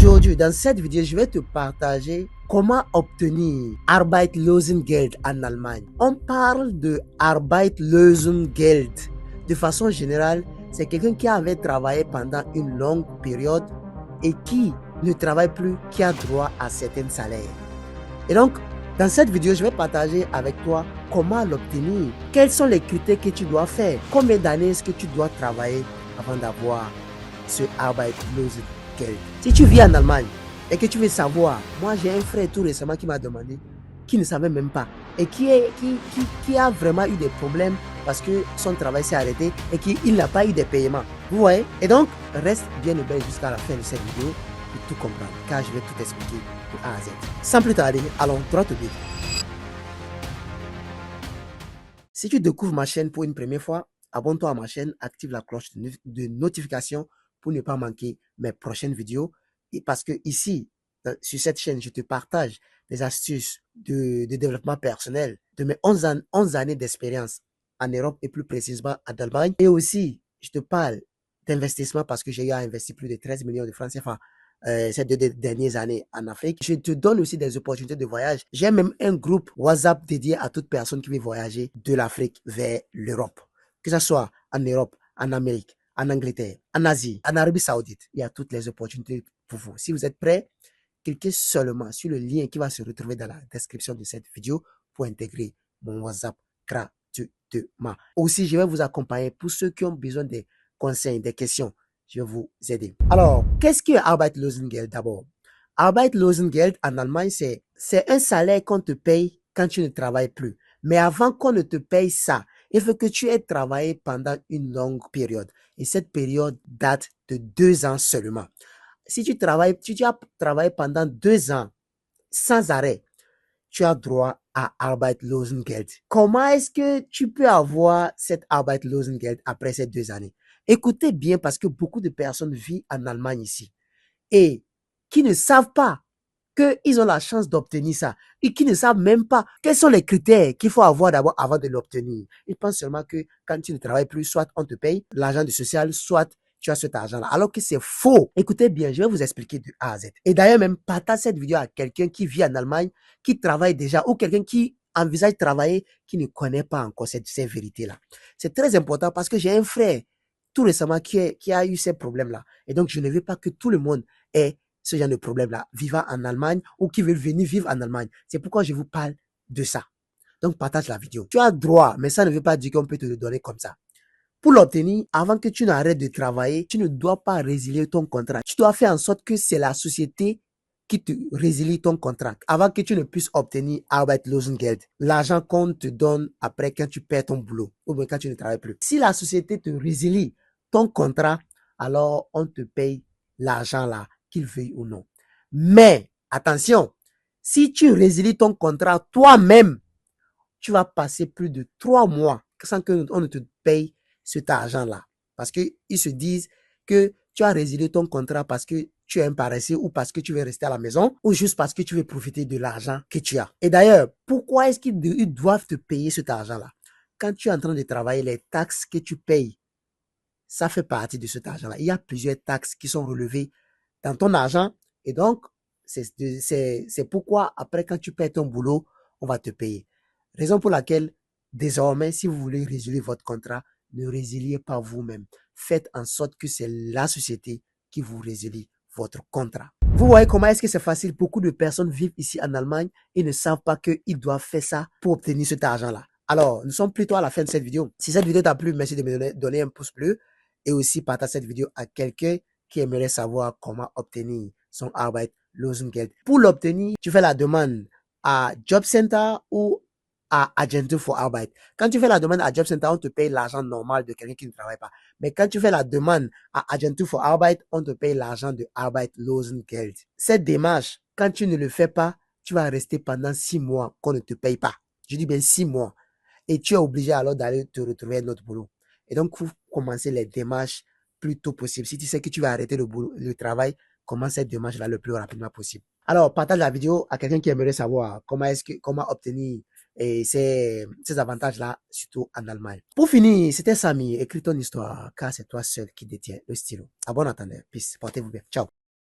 Aujourd'hui, dans cette vidéo, je vais te partager comment obtenir Arbeitslosengeld en Allemagne. On parle de Arbeitslosengeld. De façon générale, c'est quelqu'un qui avait travaillé pendant une longue période et qui ne travaille plus, qui a droit à certains salaires. Et donc, dans cette vidéo, je vais partager avec toi comment l'obtenir. Quels sont les critères que tu dois faire? Combien d'années est-ce que tu dois travailler avant d'avoir ce Arbeitslosengeld? Si tu vis en Allemagne et que tu veux savoir, moi j'ai un frère tout récemment qui m'a demandé, qui ne savait même pas et qui a vraiment eu des problèmes parce que son travail s'est arrêté et qu'il n'a pas eu de paiement. Vous voyez? Et donc, reste bien et bien jusqu'à la fin de cette vidéo pour tout comprendre, car je vais tout expliquer de A à Z. Sans plus tarder, allons droit au but. Si tu découvres ma chaîne pour une première fois, abonne-toi à ma chaîne, active la cloche de notification pour ne pas manquer mes prochaines vidéos. Et parce que ici, sur cette chaîne, je te partage des astuces de développement personnel de mes 11 années d'expérience en Europe et plus précisément en Allemagne. Et aussi, je te parle d'investissement parce que j'ai eu à investir plus de 13 millions de francs CFA ces 2 dernières années en Afrique. Je te donne aussi des opportunités de voyage. J'ai même un groupe WhatsApp dédié à toute personne qui veut voyager de l'Afrique vers l'Europe. Que ce soit en Europe, en Amérique, en Angleterre, en Asie, en Arabie Saoudite. Il y a toutes les opportunités pour vous. Si vous êtes prêts, cliquez seulement sur le lien qui va se retrouver dans la description de cette vidéo pour intégrer mon WhatsApp gratuitement. Aussi, je vais vous accompagner pour ceux qui ont besoin des conseils, des questions. Je vais vous aider. Alors, qu'est-ce que Arbeitslosengeld d'abord? Arbeitslosengeld en Allemagne, c'est un salaire qu'on te paye quand tu ne travailles plus. Mais avant qu'on ne te paye ça, il faut que tu aies travaillé pendant une longue période. Et cette période date de 2 ans seulement. Si tu as travaillé pendant 2 ans sans arrêt, tu as droit à Arbeitslosengeld. Comment est-ce que tu peux avoir cette Arbeitslosengeld après ces 2 années? Écoutez bien parce que beaucoup de personnes vivent en Allemagne ici et qui ne savent pas qu'ils ont la chance d'obtenir ça et qui ne savent même pas quels sont les critères qu'il faut avoir d'abord avant de l'obtenir. Ils pensent seulement que quand tu ne travailles plus, soit on te paye l'argent du social, soit tu as cet argent-là. Alors que c'est faux. Écoutez bien, je vais vous expliquer de A à Z. Et d'ailleurs, même partage cette vidéo à quelqu'un qui vit en Allemagne, qui travaille déjà, ou quelqu'un qui envisage de travailler, qui ne connaît pas encore ces vérités-là. C'est très important parce que j'ai un frère tout récemment qui a eu ces problèmes-là. Et donc, je ne veux pas que tout le monde ait ce genre de problème-là, vivant en Allemagne ou qui veulent venir vivre en Allemagne. C'est pourquoi je vous parle de ça. Donc, partage la vidéo. Tu as droit, mais ça ne veut pas dire qu'on peut te le donner comme ça. Pour l'obtenir, avant que tu n'arrêtes de travailler, tu ne dois pas résilier ton contrat. Tu dois faire en sorte que c'est la société qui te résilie ton contrat avant que tu ne puisses obtenir Arbeitslosengeld, l'argent qu'on te donne après quand tu perds ton boulot ou bien quand tu ne travailles plus. Si la société te résilie ton contrat, alors on te paye l'argent là, qu'il veuille ou non. Mais attention, si tu résilies ton contrat toi-même, tu vas passer plus de 3 mois sans qu'on ne te paye cet argent-là. Parce qu'ils se disent que tu as résilié ton contrat parce que tu es un paresseux ou parce que tu veux rester à la maison ou juste parce que tu veux profiter de l'argent que tu as. Et d'ailleurs, pourquoi est-ce qu'ils doivent te payer cet argent-là? Quand tu es en train de travailler, les taxes que tu payes, ça fait partie de cet argent-là. Il y a plusieurs taxes qui sont relevées dans ton argent et donc, c'est pourquoi après quand tu perds ton boulot, on va te payer. Raison pour laquelle, désormais, si vous voulez résilier votre contrat, ne résiliez pas vous-même. Faites en sorte que c'est la société qui vous résilie votre contrat. Vous voyez comment est-ce que c'est facile? Beaucoup de personnes vivent ici en Allemagne et ne savent pas qu'ils doivent faire ça pour obtenir cet argent-là. Alors, nous sommes plutôt à la fin de cette vidéo. Si cette vidéo t'a plu, merci de me donner un pouce bleu et aussi partage cette vidéo à quelqu'un qui aimerait savoir comment obtenir son Arbeitslosengeld. Pour l'obtenir, tu fais la demande à Job Center ou à Agentur für Arbeit. Quand tu fais la demande à Job Center, on te paye l'argent normal de quelqu'un qui ne travaille pas. Mais quand tu fais la demande à Agentur für Arbeit, on te paye l'argent de Arbeitslosengeld. Cette démarche, quand tu ne le fais pas, tu vas rester pendant 6 mois qu'on ne te paye pas. Je dis bien 6 mois. Et tu es obligé alors d'aller te retrouver un autre boulot. Et donc, il faut commencer les démarches plus tôt possible. Si tu sais que tu vas arrêter le travail, commence cette démarche-là le plus rapidement possible. Alors, partage la vidéo à quelqu'un qui aimerait savoir comment obtenir ces avantages-là, surtout en Allemagne. Pour finir, c'était Samy. Écris ton histoire, car c'est toi seul qui détiens le stylo. À bon entendeur. Peace. Portez-vous bien. Ciao.